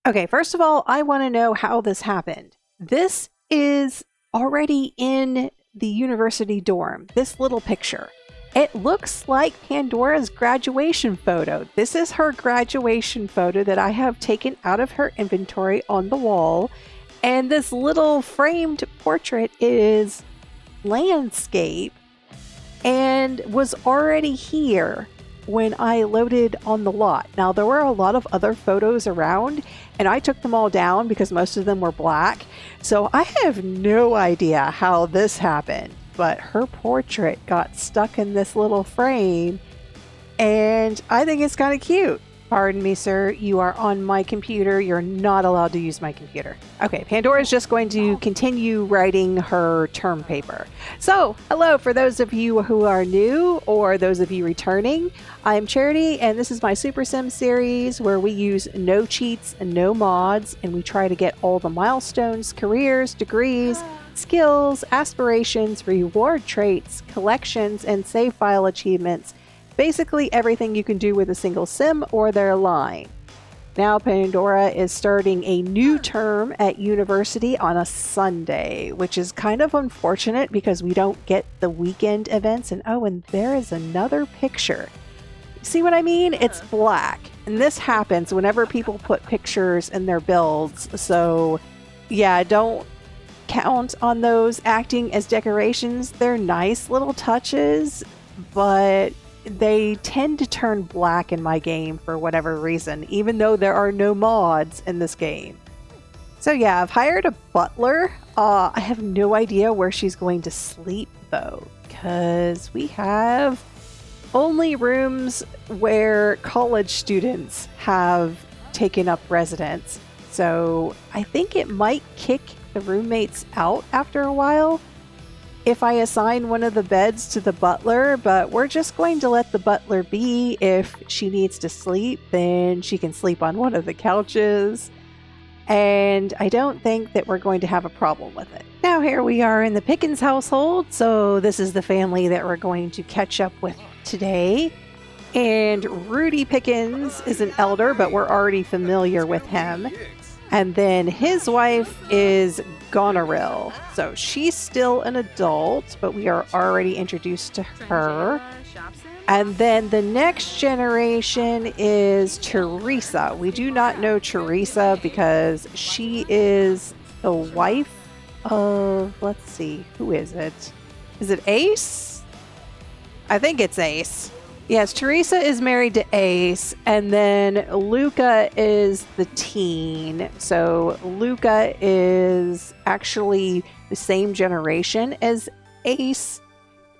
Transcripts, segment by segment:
Okay, first of all, I want to know how this happened. This is already in the university dorm, this little picture. It looks like Pandora's graduation photo. This is her graduation photo that I have taken out of her inventory on the wall. And this little framed portrait is landscape and was already here when I loaded on the lot. Now, there were a lot of other photos around, and I took them all down because most of them were black. So I have no idea how this happened, but her portrait got stuck in this little frame, and I think it's kind of cute. Pardon me, sir. You are on my computer. You're not allowed to use my computer. Okay, Pandora's just going to continue writing her term paper. So, hello for those of you who are new or those of you returning. I'm Charity, and this is my Super Sim series where we use no cheats and no mods, and we try to get all the milestones, careers, degrees, skills, aspirations, reward traits, collections, and save file achievements. Basically everything you can do with a single sim or their line. Now Pandora is starting a new term at university on a Sunday, which is kind of unfortunate because we don't get the weekend events. And there is another picture. See what I mean? It's black. And this happens whenever people put pictures in their builds. So yeah, don't count on those acting as decorations. They're nice little touches, but they tend to turn black in my game for whatever reason, even though there are no mods in this game. So yeah, I've hired a butler. I have no idea where she's going to sleep though, because we have only rooms where college students have taken up residence. So I think it might kick the roommates out after a while if I assign one of the beds to the butler, but we're just going to let the butler be. If she needs to sleep, then she can sleep on one of the couches. And I don't think that we're going to have a problem with it. Now here we are in the Pickens household. So this is the family that we're going to catch up with today. And Rudy Pickens is an elder, but we're already familiar with him. And then his wife is Goneril. So she's still an adult, but we are already introduced to her. And then the next generation is Teresa. We do not know Teresa because she is the wife of, let's see, who is it? Is it Ace? I think it's Ace. Yes, Teresa is married to Ace, and then Luca is the teen. So Luca is actually the same generation as Ace.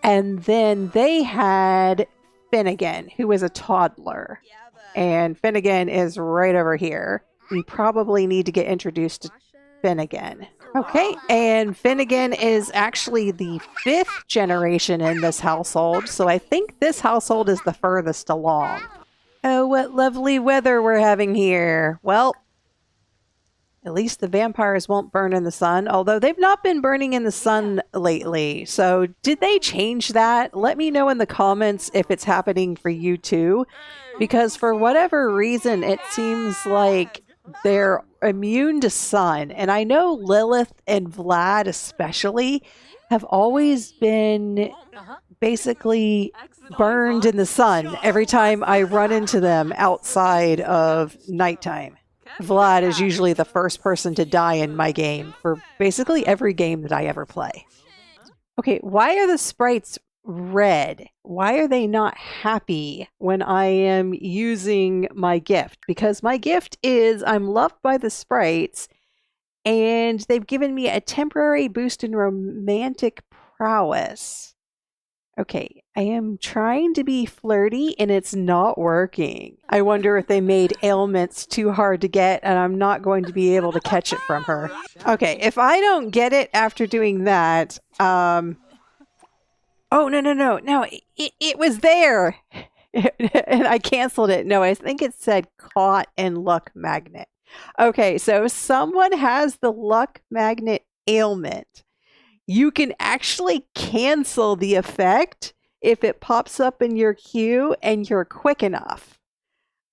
And then they had Finnegan, who is a toddler. And Finnegan is right over here. We probably need to get introduced to Finnegan. Okay, and Finnegan is actually the 5th generation in this household, so I think this household is the furthest along. Oh, what lovely weather we're having here. Well, at least the vampires won't burn in the sun, although they've not been burning in the sun lately. So did they change that? Let me know in the comments if it's happening for you too, because for whatever reason, it seems like they're immune to sun. And I know Lilith and Vlad especially have always been basically burned in the sun every time I run into them outside of nighttime. Vlad is usually the first person to die in my game for basically every game that I ever play. Okay, why are the sprites red? Why are they not happy when I am using my gift? Because my gift is I'm loved by the sprites, and they've given me a temporary boost in romantic prowess. Okay, I am trying to be flirty and it's not working. I wonder if they made ailments too hard to get and I'm not going to be able to catch it from her. Okay, if I don't get it after doing that, oh, no, it was there. And I canceled it. No, I think it said caught and luck magnet. Okay, so someone has the luck magnet ailment. You can actually cancel the effect if it pops up in your queue and you're quick enough,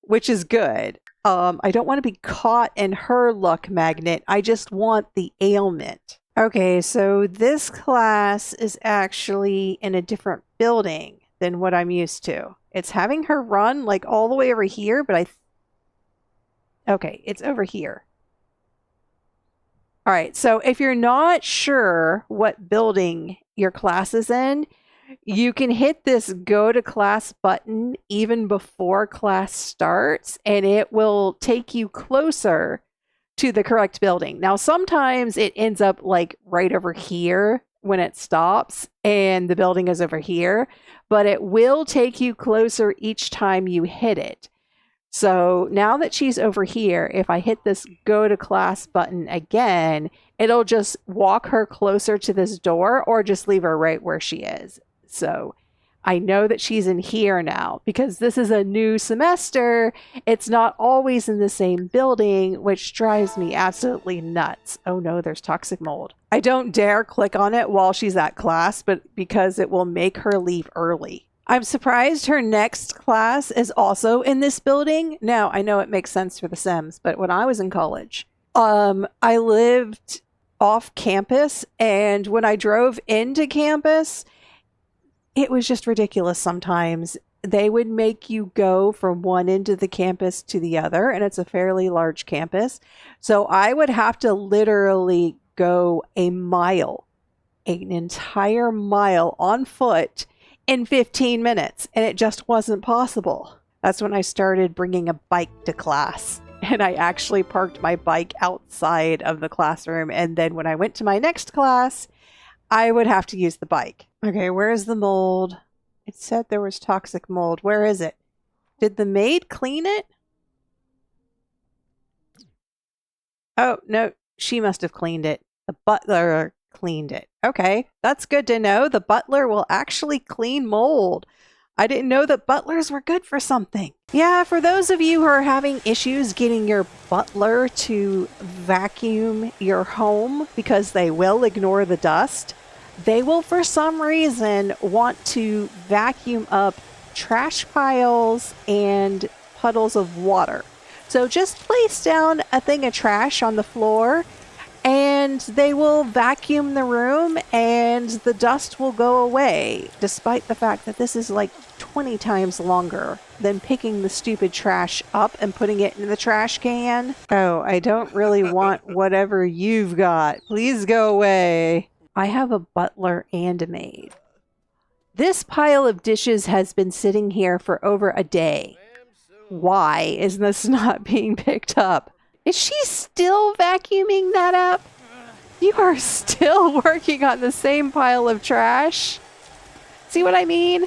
which is good. I don't want to be caught in her luck magnet. I just want the ailment. Okay, so this class is actually in a different building than what I'm used to. It's having her run like all the way over here, but okay, it's over here. All right, so if you're not sure what building your class is in, you can hit this go to class button even before class starts, and it will take you closer to the correct building. Now, sometimes it ends up like right over here when it stops and the building is over here, but it will take you closer each time you hit it. So now that she's over here, if I hit this go to class button again, it'll just walk her closer to this door or just leave her right where she is. So I know that she's in here now because this is a new semester. It's not always in the same building, which drives me absolutely nuts. Oh no, there's toxic mold. I don't dare click on it while she's at class, but because it will make her leave early. I'm surprised her next class is also in this building. Now, I know it makes sense for The Sims, but when I was in college, I lived off campus, and when I drove into campus, it was just ridiculous sometimes. They would make you go from one end of the campus to the other, and it's a fairly large campus. So I would have to literally go a mile, an entire mile on foot in 15 minutes, and it just wasn't possible. That's when I started bringing a bike to class, and I actually parked my bike outside of the classroom, and then when I went to my next class, I would have to use the bike. Okay, where's the mold? It said there was toxic mold. Where is it? Did the maid clean it? Oh, no, she must have cleaned it. The butler cleaned it. Okay, that's good to know. The butler will actually clean mold. I didn't know that butlers were good for something. Yeah, for those of you who are having issues getting your butler to vacuum your home because they will ignore the dust, they will for some reason want to vacuum up trash piles and puddles of water. So just place down a thing of trash on the floor and they will vacuum the room and the dust will go away, despite the fact that this is like 20 times longer than picking the stupid trash up and putting it in the trash can. Oh, I don't really want whatever you've got. Please go away. I have a butler and a maid. This pile of dishes has been sitting here for over a day. Why is this not being picked up? Is she still vacuuming that up? You are still working on the same pile of trash? See what I mean?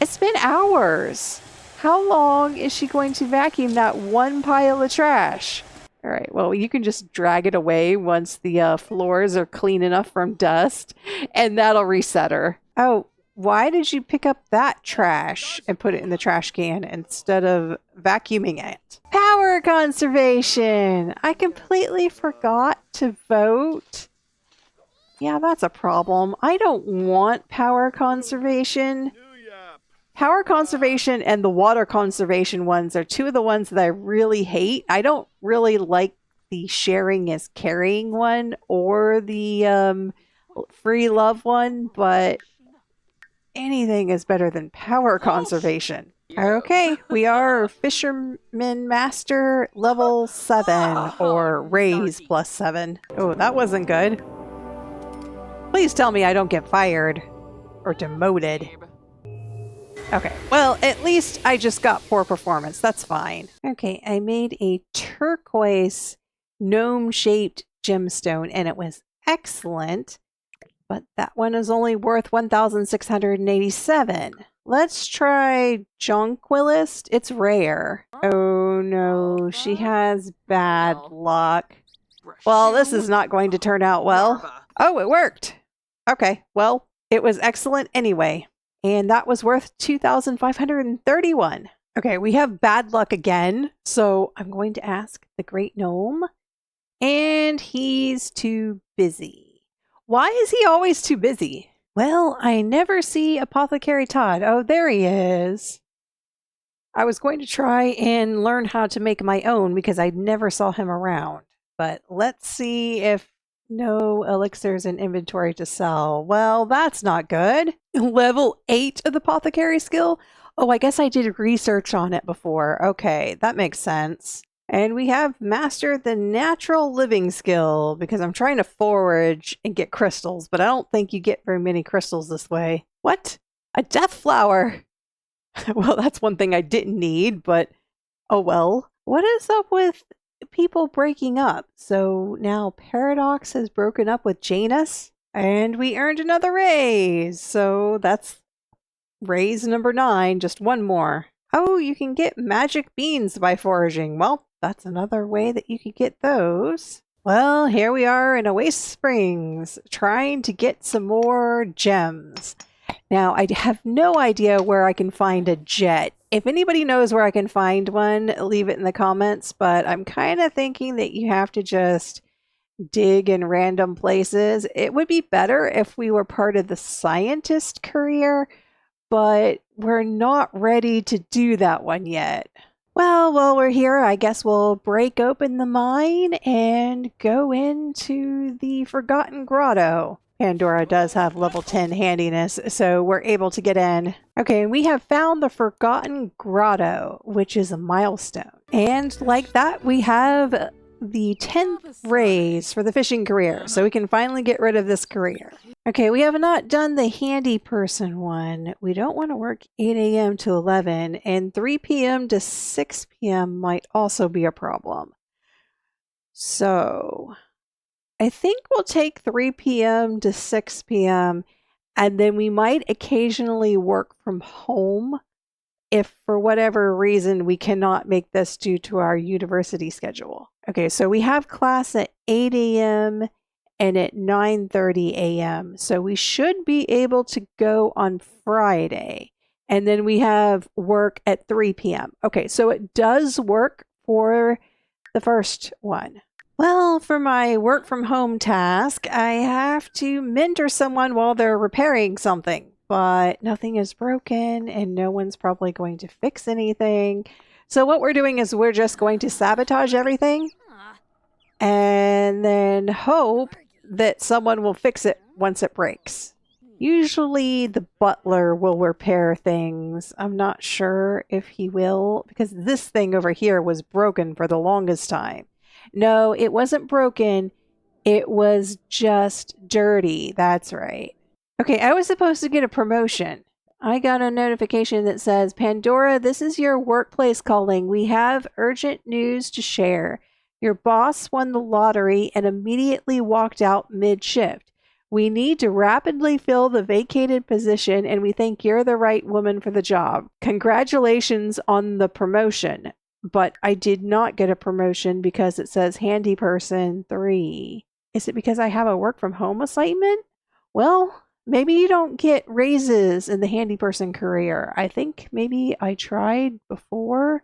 It's been hours. How long is she going to vacuum that one pile of trash? All right, well, you can just drag it away once the floors are clean enough from dust, and that'll reset her. Oh, why did you pick up that trash and put it in the trash can instead of vacuuming it? Power conservation! I completely forgot to vote. Yeah, that's a problem. I don't want power conservation. Power conservation and the water conservation ones are two of the ones that I really hate. I don't really like the sharing is caring one or the free love one, but anything is better than power conservation. Okay, we are Fisherman Master level 7, or raise plus 7. Oh, that wasn't good. Please tell me I don't get fired or demoted. Okay, well, at least I just got poor performance. That's fine. Okay, I made a turquoise gnome-shaped gemstone, and it was excellent, but that one is only worth 1,687. Let's try Jonquillist. It's rare. Oh no, she has bad luck. Well, this is not going to turn out well. Oh, it worked. Okay, well, it was excellent anyway. And that was worth 2,531. Okay, we have bad luck again. So I'm going to ask the Great Gnome. And he's too busy. Why is he always too busy? Well, I never see Apothecary Todd. Oh, there he is. I was going to try and learn how to make my own because I never saw him around. But let's see if no elixirs in inventory to sell. Well, that's not good. Level 8 of the apothecary skill? Oh, I guess I did research on it before. Okay, that makes sense. And we have mastered the natural living skill because I'm trying to forage and get crystals, but I don't think you get very many crystals this way. What? A death flower! Well, that's one thing I didn't need, but oh well. What is up with people breaking up? So now Paradox has broken up with Janus, and we earned another raise. So that's raise number 9, just one more. Oh, you can get magic beans by foraging. Well, that's another way that you could get those. Well, here we are in Oasis Springs, trying to get some more gems. Now, I have no idea where I can find a jet. If anybody knows where I can find one, leave it in the comments, but I'm kind of thinking that you have to just dig in random places. It would be better if we were part of the scientist career, but we're not ready to do that one yet. Well, while we're here, I guess we'll break open the mine and go into the Forgotten Grotto. Pandora does have level 10 handiness, so we're able to get in. Okay, we have found the Forgotten Grotto, which is a milestone. And like that, we have the 10th raise for the fishing career, so we can finally get rid of this career. Okay, we have not done the handy person one. We don't want to work 8 a.m. to 11, and 3 p.m. to 6 p.m. might also be a problem. So I think we'll take 3 p.m. to 6 p.m. and then we might occasionally work from home if for whatever reason we cannot make this due to our university schedule. Okay, so we have class at 8 a.m. and at 9:30 a.m. So we should be able to go on Friday. And then we have work at 3 p.m. Okay, so it does work for the first one. Well, for my work from home task, I have to mentor someone while they're repairing something, but nothing is broken and no one's probably going to fix anything. So what we're doing is we're just going to sabotage everything and then hope that someone will fix it once it breaks. Usually the butler will repair things. I'm not sure if he will because this thing over here was broken for the longest time. No, it wasn't broken. It was just dirty. That's right. Okay, I was supposed to get a promotion. I got a notification that says, Pandora, this is your workplace calling. We have urgent news to share. Your boss won the lottery and immediately walked out mid-shift. We need to rapidly fill the vacated position, and we think you're the right woman for the job. Congratulations on the promotion. But I did not get a promotion because it says handy person 3. Is it because I have a work from home assignment? Well, maybe you don't get raises in the handy person career. I think maybe I tried before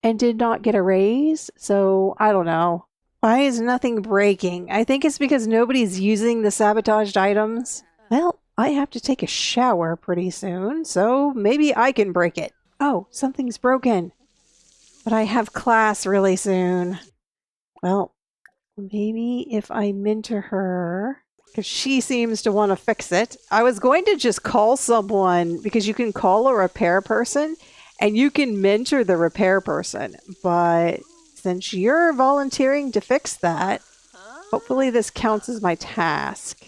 and did not get a raise. So I don't know. Why is nothing breaking? I think it's because nobody's using the sabotaged items. Well, I have to take a shower pretty soon, so maybe I can break it. Oh, something's broken. But I have class really soon. Well, maybe if I mentor her, because she seems to want to fix it. I was going to just call someone, because you can call a repair person, and you can mentor the repair person. But since you're volunteering to fix that, hopefully this counts as my task.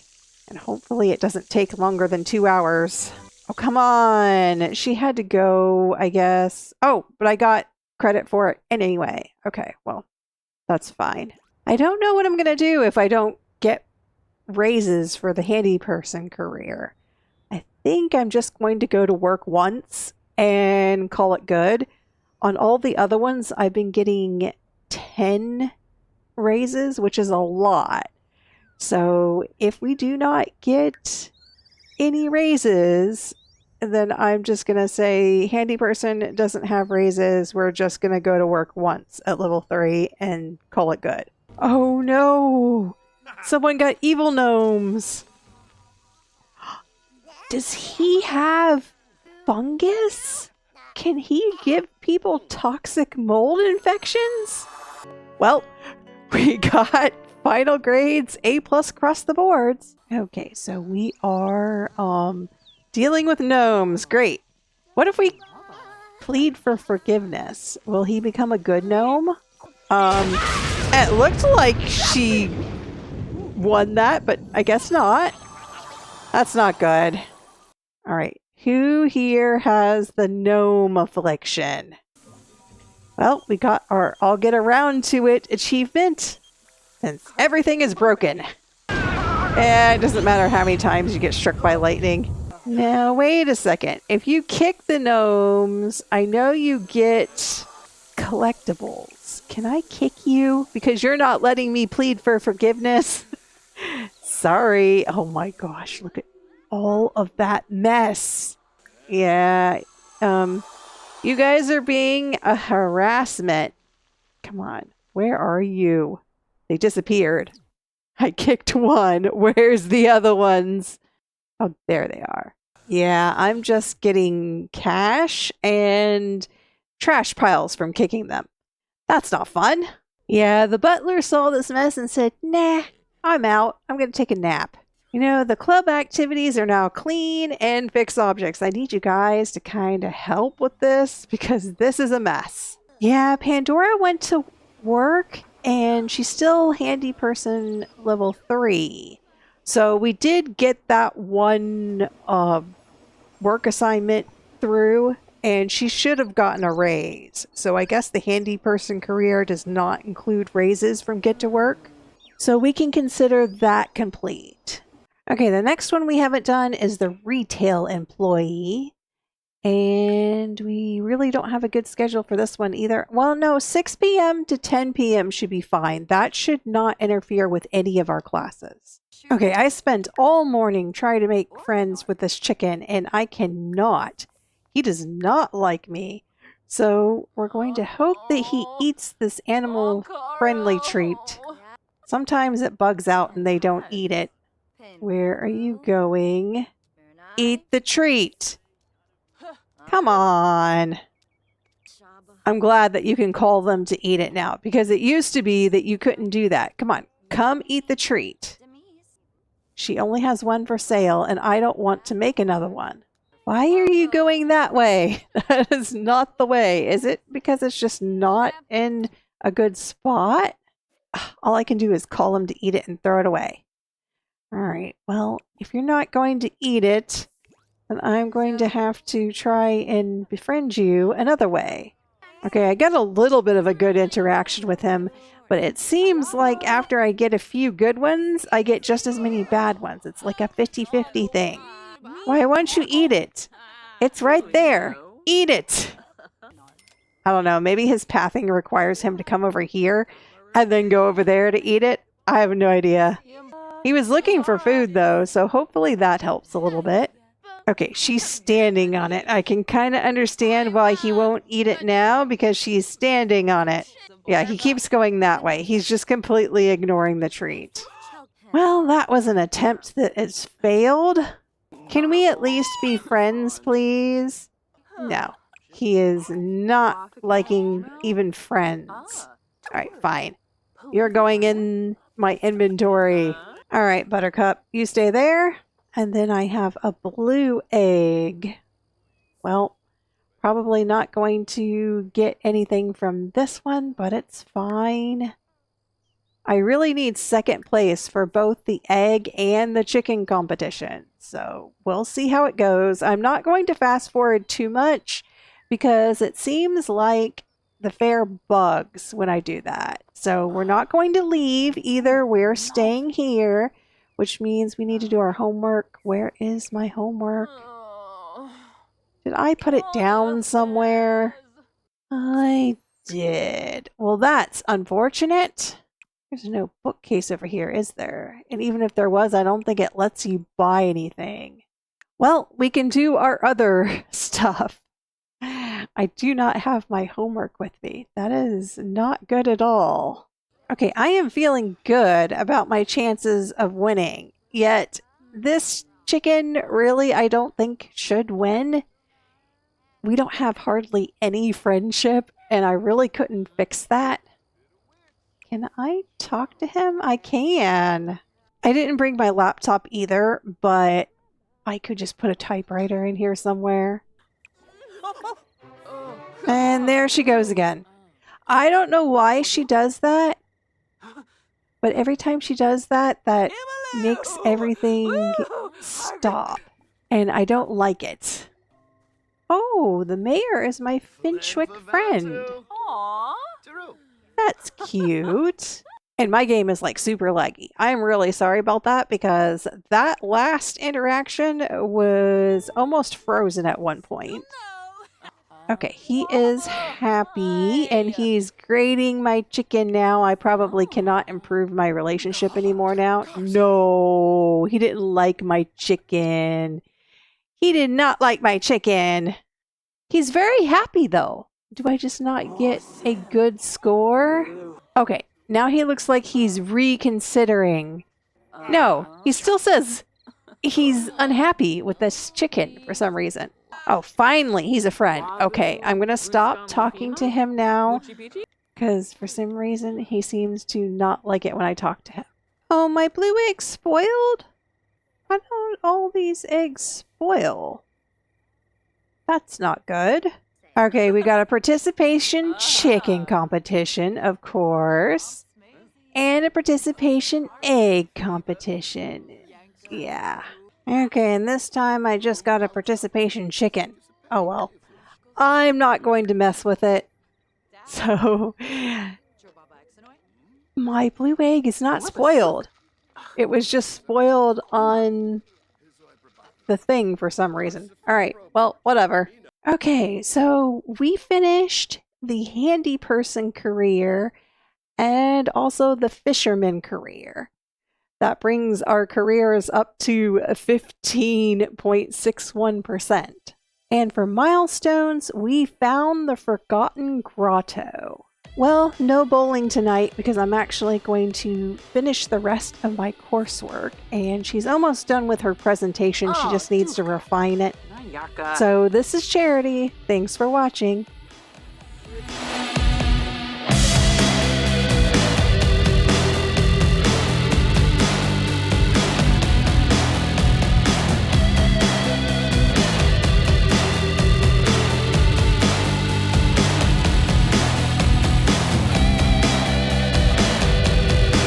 And hopefully it doesn't take longer than 2 hours. Oh, come on. She had to go, I guess. Oh, but I got credit for it anyway. Okay, well, that's fine. I don't know what I'm going to do if I don't get raises for the handy person career. I think I'm just going to go to work once and call it good. On all the other ones, I've been getting 10 raises, which is a lot. So if we do not get any raises, then I'm just going to say handy person doesn't have raises. We're just going to go to work once at level 3 and call it good. Oh no! Someone got evil gnomes! Does he have fungus? Can he give people toxic mold infections? Well, we got final grades A+ across the boards. Okay, so we are dealing with gnomes. Great. What if we plead for forgiveness? Will he become a good gnome? It looked like she won that, but I guess not. That's not good. All right. Who here has the gnome affliction? Well, we got our I'll get around to it achievement since everything is broken. And it doesn't matter how many times you get struck by lightning. Now, wait a second. If you kick the gnomes, I know you get collectibles. Can I kick you? Because you're not letting me plead for forgiveness. Sorry. Oh my gosh, look at all of that mess. Yeah. You guys are being a harassment. Come on. Where are you? They disappeared. I kicked one. Where's the other ones? Oh, there they are. Yeah, I'm just getting cash and trash piles from kicking them. That's not fun. Yeah, the butler saw this mess and said, nah, I'm out. I'm going to take a nap. You know, the club activities are now clean and fix objects. I need you guys to kind of help with this because this is a mess. Yeah, Pandora went to work and she's still handy person level 3. So we did get that one work assignment through and she should have gotten a raise. So I guess the handy person career does not include raises from get to work. So we can consider that complete. Okay, the next one we haven't done is the retail employee. And we really don't have a good schedule for this one either. Well, no, 6 p.m. to 10 p.m. should be fine. That should not interfere with any of our classes. Okay, I spent all morning trying to make friends with this chicken, and I cannot. He does not like me. So we're going to hope that he eats this animal-friendly treat. Sometimes it bugs out and they don't eat it. Where are you going? Eat the treat. Come on. I'm glad that you can call them to eat it now because it used to be that you couldn't do that. Come on, come eat the treat. She only has one for sale and I don't want to make another one. Why are you going that way? That is not the way. Is it because it's just not in a good spot? All I can do is call him to eat it and throw it away. All right, well, if you're not going to eat it, then I'm going to have to try and befriend you another way. Okay, I got a little bit of a good interaction with him, but it seems like after I get a few good ones, I get just as many bad ones. It's like a 50-50 thing. Why won't you eat it? It's right there. Eat it! I don't know, maybe his pathing requires him to come over here and then go over there to eat it. I have no idea. He was looking for food though, so hopefully that helps a little bit. Okay, she's standing on it. I can kind of understand why he won't eat it now because she's standing on it. Yeah, he keeps going that way. He's just completely ignoring the treat. Well, that was an attempt that has failed. Can we at least be friends, please? No, he is not liking even friends. All right, fine. You're going in my inventory. All right, Buttercup, you stay there. And then I have a blue egg. Well, probably not going to get anything from this one, but it's fine. I really need second place for both the egg and the chicken competition. So we'll see how it goes. I'm not going to fast forward too much because it seems like the fair bugs when I do that. So we're not going to leave either. We're staying here, which means we need to do our homework. Where is my homework? Did I put it down somewhere? I did. Well, that's unfortunate. There's no bookcase over here, is there? And even if there was, I don't think it lets you buy anything. Well, we can do our other stuff. I do not have my homework with me. That is not good at all. Okay, I am feeling good about my chances of winning. Yet, this chicken really, I don't think, should win. we don't have hardly any friendship, and I really couldn't fix that. Can I talk to him? I can. I didn't bring my laptop either, but I could just put a typewriter in here somewhere. And there she goes again. I don't know why she does that, but every time she does that, that makes everything stop. And I don't like it. Oh, the mayor is my Finchwick friend. That's cute. And my game is like super laggy. I'm really sorry about that because that last interaction was almost frozen at one point. Okay, he is happy and he's grading my chicken now. I probably cannot improve my relationship anymore now. No, he didn't like my chicken. He did not like my chicken. He's very happy though. Do I just not get a good score? Okay, now he looks like he's reconsidering. No, he still says he's unhappy with this chicken for some reason. Oh, finally, he's a friend. Okay, I'm going to stop talking to him now because for some reason he seems to not like it when I talk to him. Oh, my blue egg spoiled? Why don't all these eggs spoil? That's not good. Okay, we got a participation chicken competition, of course. And a participation egg competition. Yeah. Okay, and this time I just got a participation chicken. Oh well. I'm not going to mess with it. So, my blue egg is not spoiled. It was just spoiled on the thing for some reason. Alright, well, whatever. Okay, so we finished the handy person career and also the fisherman career. That brings our careers up to 15.61%. And for milestones, we found the Forgotten Grotto. Well, no bowling tonight because I'm actually going to finish the rest of my coursework. And she's almost done with her presentation. She just needs to refine it. So this is Charity. Thanks for watching.